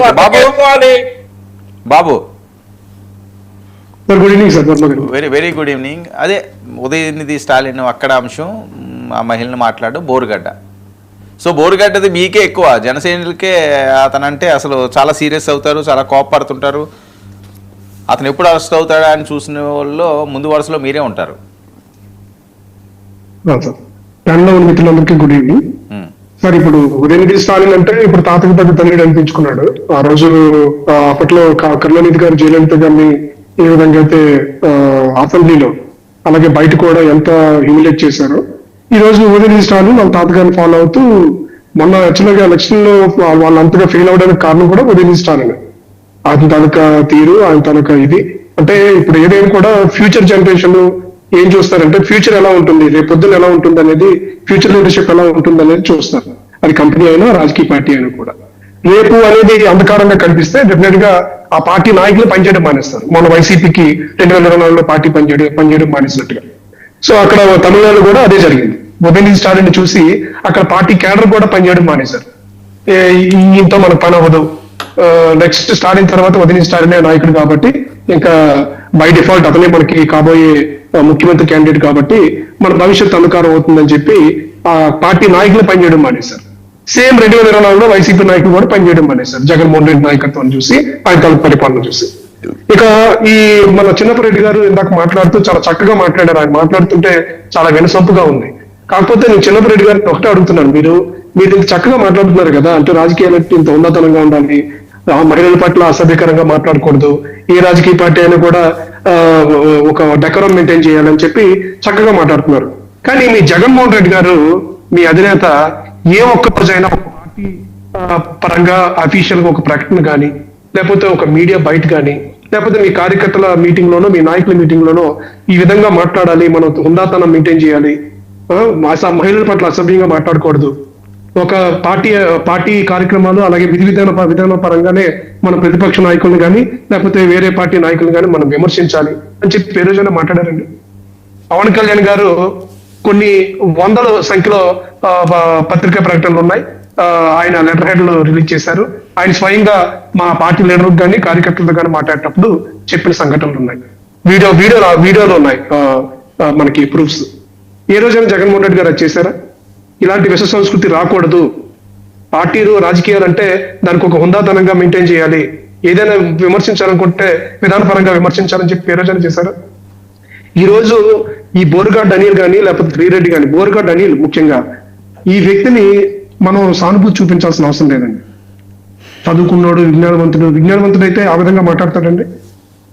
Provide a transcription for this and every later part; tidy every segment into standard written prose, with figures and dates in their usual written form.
బాబు బాబు good evening sir. Very very good evening. అదే ఉదయనిధి స్టాలిన్ అక్కడ అంశం, ఆ మహిళను మాట్లాడు బోరుగడ్డ. సో బోరుగడ్డది మీకే ఎక్కువ, జనసేనలకే అతనంటే అసలు చాలా సీరియస్ అవుతారు, చాలా కోపపడుతుంటారు. అతను ఎప్పుడు అరెస్ట్ అవుతాడా అని చూసిన వాళ్ళు ముందు వరుసలో మీరే ఉంటారు. మిత్రులందరికీ గుడ్ ఈవినింగ్ సార్. ఇప్పుడు ఉదయనిధి స్టాలిన్ అంటే ఇప్పుడు తాతకి పెద్ద తండ్రి అనిపించుకున్నాడు. ఆ రోజు అప్పట్లో కరుణానిధి గారు జయలలిత గారిని ఏ విధంగా అయితే అసెంబ్లీలో అలాగే బయట కూడా ఎంత హ్యూమిలేట్ చేశారో, ఈ రోజు ఉదయనిధి స్టాలిన్ వాళ్ళ తాతగారిని ఫాలో అవుతూ మొన్న యాక్చువల్గా ఎలక్షన్ లో వాళ్ళు అంతగా ఫెయిల్ అవడానికి కారణం కూడా ఉదయనిధి స్టాలిన్. ఆయన తనక తీరు, ఆయన తనక ఇది అంటే ఇప్పుడు ఏదైనా కూడా ఫ్యూచర్ జనరేషన్ ఏం చూస్తారంటే ఫ్యూచర్ ఎలా ఉంటుంది, రేపు పొద్దున ఎలా ఉంటుంది అనేది, ఫ్యూచర్ లీడర్షిప్ ఎలా ఉంటుంది అనేది చూస్తారు. అది కంపెనీ అయినా రాజకీయ పార్టీ అయినా కూడా. రేపు అనేది అంధకారంగా కనిపిస్తే డెఫినెట్ గా ఆ పార్టీ నాయకులు పనిచేయడం మానేస్తారు. మన వైసీపీకి 2024లో పార్టీ పనిచేయడం మానేసినట్టుగా. సో అక్కడ తమిళనాడు కూడా అదే జరిగింది. ఉదయనిధి స్టాలిన్ చూసి అక్కడ పార్టీ క్యాడర్ కూడా పనిచేయడం మానేశారు. ఈయంతో మనకు పని అవ్వదు, నెక్స్ట్ స్టాలిన్ తర్వాత ఉదయనిధి స్టాలిన్ నాయకుడు కాబట్టి ఇంకా బై డిఫాల్ట్ అతనే మనకి కాబోయే ముఖ్యమంత్రి క్యాండిడేట్ కాబట్టి మన భవిష్యత్తు అంధకారం అవుతుందని చెప్పి ఆ పార్టీ నాయకులు పనిచేయడం మానేశారు. సేమ్ 2024లో వైసీపీ నాయకులు కూడా పనిచేయడం మానేశారు. జగన్మోహన్ రెడ్డి నాయకత్వాన్ని చూసి, ఆయన తన పరిపాలన చూసి. ఇక ఈ మన చిన్నపరెడ్డి గారు ఇందాక మాట్లాడుతూ చాలా చక్కగా మాట్లాడారు. ఆయన మాట్లాడుతుంటే చాలా వినసొంపుగా ఉంది. కాకపోతే నేను చిన్నపరెడ్డి గారిని ఒకటే అడుగుతున్నాను, మీరు ఇంత చక్కగా మాట్లాడుతున్నారు కదా, అంటే రాజకీయాలు ఇంత ఉన్నతనంగా ఉండాలి, మహిళల పట్ల అసభ్యకరంగా మాట్లాడకూడదు, ఏ రాజకీయ పార్టీ అయినా కూడా ఒక డెకరం మెయింటైన్ చేయాలని చెప్పి చక్కగా మాట్లాడుతున్నారు. కానీ మీ జగన్మోహన్ రెడ్డి గారు, మీ అధినేత ఏ ఒక్క రోజైనా ఒక పార్టీ పరంగా అఫీషియల్ గా ఒక ప్రకటన కానీ, లేకపోతే ఒక మీడియా బయట కానీ, లేకపోతే మీ కార్యకర్తల మీటింగ్ లోనో, మీ నాయకుల మీటింగ్ లోనో ఈ విధంగా మాట్లాడాలి, మనం హుందాతనం మెయింటైన్ చేయాలి, మహిళల పట్ల అసభ్యంగా మాట్లాడకూడదు, ఒక పార్టీ కార్యక్రమాలు అలాగే విధాన పరంగానే మన ప్రతిపక్ష నాయకులను కానీ లేకపోతే వేరే పార్టీ నాయకులను కానీ మనం విమర్శించాలి అని చెప్పి ఏ రోజైనా మాట్లాడారండి? పవన్ కళ్యాణ్ గారు కొన్ని వందల సంఖ్యలో పత్రికా ప్రకటనలు ఉన్నాయి. ఆయన లెటర్ హెడ్లు రిలీజ్ చేశారు. ఆయన స్వయంగా మా పార్టీ లీడర్ కానీ కార్యకర్తలతో కానీ మాట్లాడేటప్పుడు చెప్పిన సంఘటనలు ఉన్నాయి. వీడియోలు ఉన్నాయి, మనకి ప్రూఫ్స్. ఏ రోజైనా జగన్మోహన్ రెడ్డి గారు అది చేశారా? ఇలాంటి విష సంస్కృతి రాకూడదు, పార్టీలు రాజకీయాలు అంటే దానికి ఒక హుందాతనంగా మెయింటైన్ చేయాలి, ఏదైనా విమర్శించాలనుకుంటే విధానపరంగా విమర్శించాలని చెప్పి ఏ రోజైనా చేశారా? ఈ రోజు ఈ బోరుగడ్డ అనిల్ కానీ లేకపోతే శ్రీరెడ్డి కానీ, బోరుగడ్డ అనిల్ ముఖ్యంగా, ఈ వ్యక్తిని మనం సానుభూతి చూపించాల్సిన అవసరం లేదండి. చదువుకున్నాడు, విజ్ఞానవంతుడు అయితే ఆ విధంగా మాట్లాడతాడండి?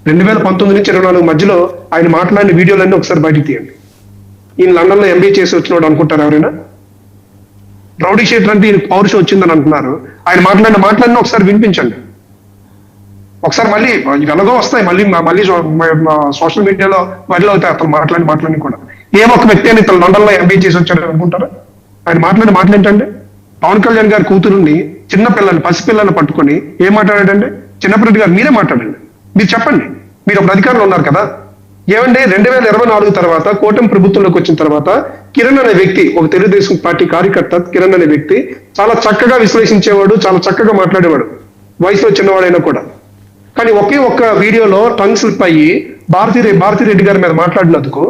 2019 నుంచి 2024 మధ్యలో ఆయన మాట్లాడిన వీడియోలన్నీ ఒకసారి బయటికి తీయండి. ఈయన లండన్ లో MBA చేసి వచ్చినాడు అనుకుంటారు ఎవరైనా? రౌడీ షీటర్ అంటే ఈయన పౌరుషం వచ్చిందని అంటున్నారు. ఆయన మాట్లాడిన ఒకసారి వినిపించండి. ఒకసారి మళ్ళీ ఎలాగో వస్తాయి, మళ్ళీ సోషల్ మీడియాలో వైరల్ అవుతాయి అతను మాట్లాడి కూడా. ఏ ఒక్క వ్యక్తి అని ఇతను లండన్ లో MBA చేసి వచ్చాడు అనుకుంటారా? ఆయన మాట్లాడేంటండి? పవన్ కళ్యాణ్ గారి కూతురుని, పసిపిల్లని పట్టుకొని ఏం మాట్లాడాడండి? చిన్నపరెడ్డి గారు మీరే మాట్లాడండి, మీరు చెప్పండి. మీరు ఒక అధికారులు ఉన్నారు కదా, ఏమంటే 2024 తర్వాత కూటమి ప్రభుత్వంలోకి వచ్చిన తర్వాత కిరణ్ అనే వ్యక్తి, ఒక తెలుగుదేశం పార్టీ కార్యకర్త కిరణ్ అనే వ్యక్తి చాలా చక్కగా విశ్లేషించేవాడు, చాలా చక్కగా మాట్లాడేవాడు, వయసులో చిన్నవాడైనా కూడా. కానీ ఒకే ఒక్క వీడియోలో టంగ్ స్లిప్ అయ్యి భారతిరెడ్డి గారి మీద మాట్లాడినందుకు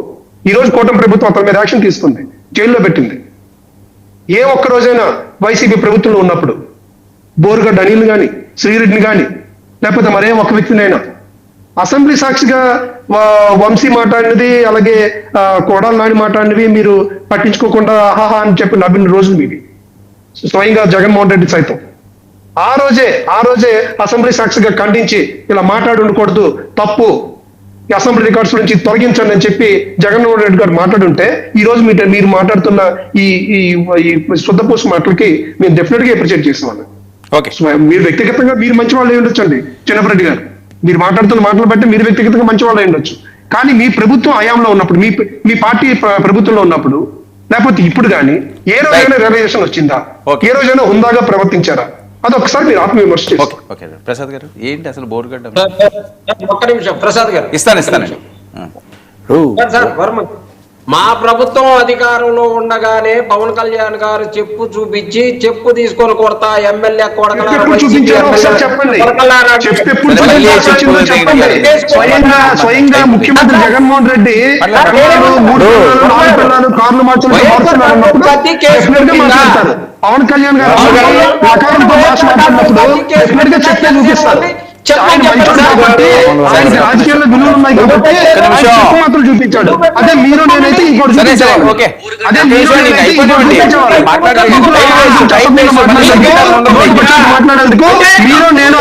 ఈ రోజు కూటమి ప్రభుత్వం అతని మీద యాక్షన్ తీసుకుంది, జైల్లో పెట్టింది. ఏ ఒక్క రోజైనా వైసీపీ ప్రభుత్వంలో ఉన్నప్పుడు బోరుగడ్డ అనిల్ కానీ, శ్రీరెడ్డిని కానీ, లేకపోతే మరే ఒక వ్యక్తినైనా అసెంబ్లీ సాక్షిగా వంశీ మాట్లాడినది, అలాగే కొడాలి నాని మాట్లాడినవి మీరు పట్టించుకోకుండా ఆహాహా అని చెప్పి నవ్విన రోజులు మీవి. స్వయంగా జగన్మోహన్ రెడ్డి సైతం ఆ రోజే అసెంబ్లీ సాక్షిగా ఖండించి ఇలా మాట్లాడి ఉండకూడదు, తప్పు, ఈ అసెంబ్లీ రికార్డ్స్ నుంచి తొలగించండి అని చెప్పి జగన్మోహన్ రెడ్డి గారు మాట్లాడుంటే ఈ రోజు మీరు మాట్లాడుతున్న ఈ శుద్ధపూస మాటలకి మేము డెఫినెట్ గా అప్రిషియేట్ చేస్తున్నాను. మీరు వ్యక్తిగతంగా మీరు మంచి వాళ్ళు ఉండొచ్చండి చిన్నపరెడ్డి గారు, మీరు మాట్లాడుతున్న మాటలు బట్టి మీరు వ్యక్తిగతంగా మంచి వాళ్ళు ఉండొచ్చు. కానీ మీ ప్రభుత్వం హయాంలో ఉన్నప్పుడు, మీ పార్టీ ప్రభుత్వంలో ఉన్నప్పుడు, లేకపోతే ఇప్పుడు కానీ ఏ రోజైనా రియలైజేషన్ వచ్చిందా? ఏ రోజైనా హుందాగా ప్రవర్తించారా? అది ఒకసారి మీరు ఆత్మవిమర్శ చేసుకోండి. ప్రసాద్ గారు ఏంటి అసలు బోరుగడ్డ? ఒక్క నిమిషం ప్రసాద్ గారు, ఇస్తానండి. మా ప్రభుత్వం అధికారంలో ఉండగానే పవన్ కళ్యాణ్ గారు చెప్పు చూపించి చెప్పు తీసుకొని కొడతా ఎమ్మెల్యే ఎప్పుడు చూపించారో ఒకసారి చెప్పండి. చెప్తే ఎప్పుడు చూపించారో చెప్పండి. స్వయంగా ముఖ్యమంత్రి జగన్మోహన్ రెడ్డి పిల్లలు, 3 పిల్లలు, 4 పిల్లలు, కార్లు మార్చుకుంటూ మాట్లాడతారు. పవన్ కళ్యాణ్ గారు ప్రకారంతో భాష మాట్లాడినప్పుడు డెఫినెట్ గా చెప్తే చూపిస్తారు. ఆయన మంచోడు కాబట్టి ఆయనకి రాజకీయాల్లో విలువలు ఉన్నాయి కాబట్టి ఆయన చెప్పు మాత్రం చూపించాడు. అదే మీరు నేనైతే ఇంకోటి చూపించేవాళ్ళు. అదే మీరు నేనైతే ఇంకోటి చూపించేవాళ్ళు. మాట్లాడేందుకు మీరు నేను